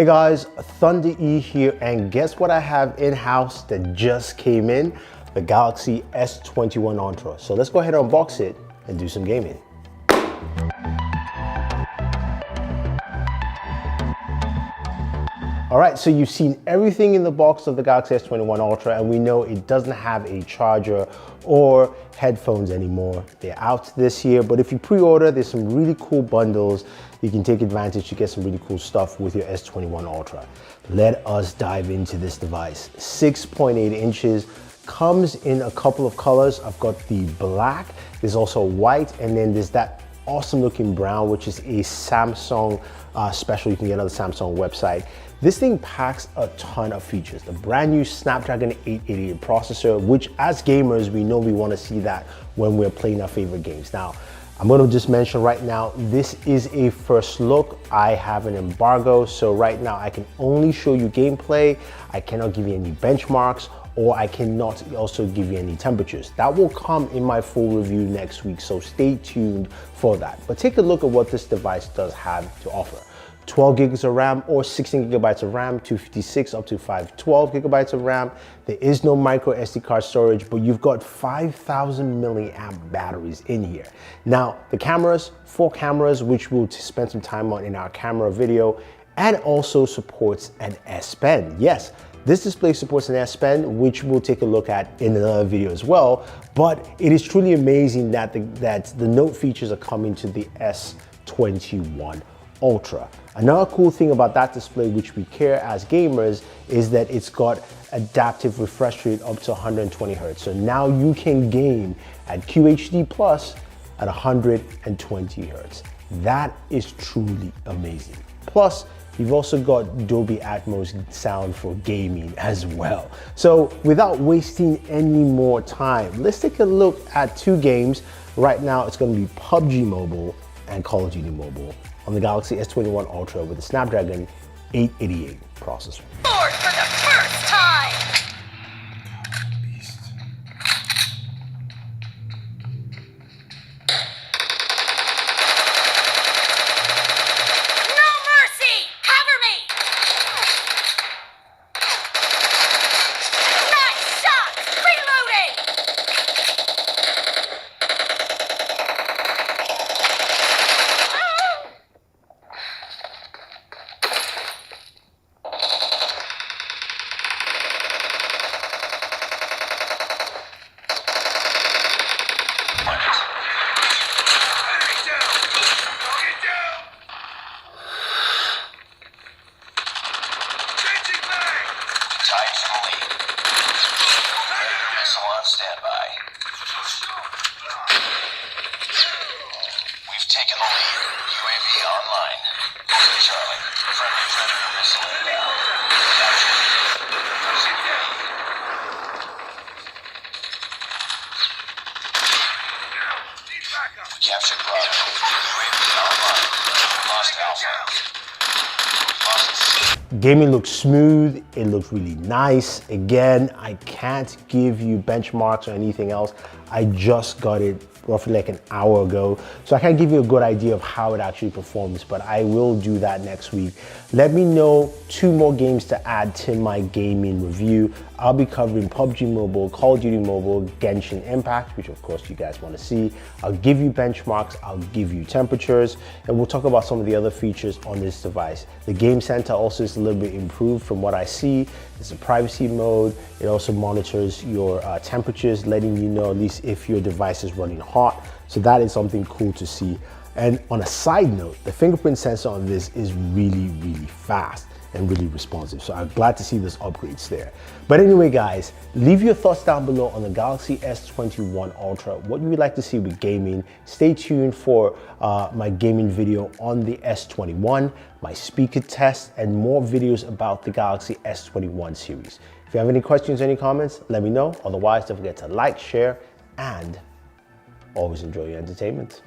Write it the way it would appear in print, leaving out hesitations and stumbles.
Hey guys, Thunder E here, and guess what I have in-house that just came in? The Galaxy S21 Ultra. So let's go ahead and unbox it and do some gaming. All right, so you've seen everything in the box of the Galaxy S21 Ultra, and we know it doesn't have a charger or headphones anymore. They're out this year, but if you pre-order, there's some really cool bundles. You can take advantage to get some really cool stuff with your S21 Ultra. Let us dive into this device. 6.8 inches, comes in a couple of colors. I've got the black, there's also white, and then there's that awesome looking brown, which is a Samsung special you can get on the Samsung website. This thing packs a ton of features. The brand new Snapdragon 888 processor, which as gamers, we know we want to see that when we're playing our favorite games. Now, I'm going to just mention right now, this is a first look. I have an embargo, so right now I can only show you gameplay. I cannot give you any benchmarks, or I cannot also give you any temperatures. That will come in my full review next week, so stay tuned for that. But take a look at what this device does have to offer. 12 gigs of RAM or 16 gigabytes of RAM, 256 up to 512 gigabytes of RAM. There is no micro SD card storage, but you've got 5,000 milliamp batteries in here. Now, the cameras, 4 cameras, which we'll spend some time on in our camera video, and also supports an S Pen. Yes, this display supports an S Pen, which we'll take a look at in another video as well, but it is truly amazing that the Note features are coming to the S21 Ultra. Another cool thing about that display, which we care as gamers, is that it's got adaptive refresh rate up to 120 Hertz. So now you can game at QHD plus at 120 Hertz. That is truly amazing. Plus, you've also got Dolby Atmos sound for gaming as well. So without wasting any more time, let's take a look at 2 games. Right now, it's going to be PUBG Mobile and Call of Duty Mobile on the Galaxy S21 Ultra with the Snapdragon 888 processor. Bored for the first time! No mercy! Cover me! Nice shot! Reloading! On standby. We've taken the lead. UAV online. Charlie, friendly Predator missile inbound. Capture. We captured Bravo. UAV online. Lost Alpha. Gaming looks smooth, it looks really nice. Again, I can't give you benchmarks or anything else. I just got it roughly like an hour ago, so I can't give you a good idea of how it actually performs, but I will do that next week. Let me know 2 more games to add to my gaming review. I'll be covering PUBG Mobile, Call of Duty Mobile, Genshin Impact, which of course you guys want to see. I'll give you benchmarks, I'll give you temperatures, and we'll talk about some of the other features on this device. The Game Center also is a little bit improved from what I see. It's a privacy mode. It also monitors your temperatures, letting you know at least if your device is running hot. So that is something cool to see. And on a side note, the fingerprint sensor on this is really, really fast and really responsive. So I'm glad to see those upgrades there. But anyway, guys, leave your thoughts down below on the Galaxy S21 Ultra. What you would like to see with gaming. Stay tuned for my gaming video on the S21, my speaker test, and more videos about the Galaxy S21 series. If you have any questions or any comments, let me know. Otherwise, don't forget to like, share, and always enjoy your entertainment.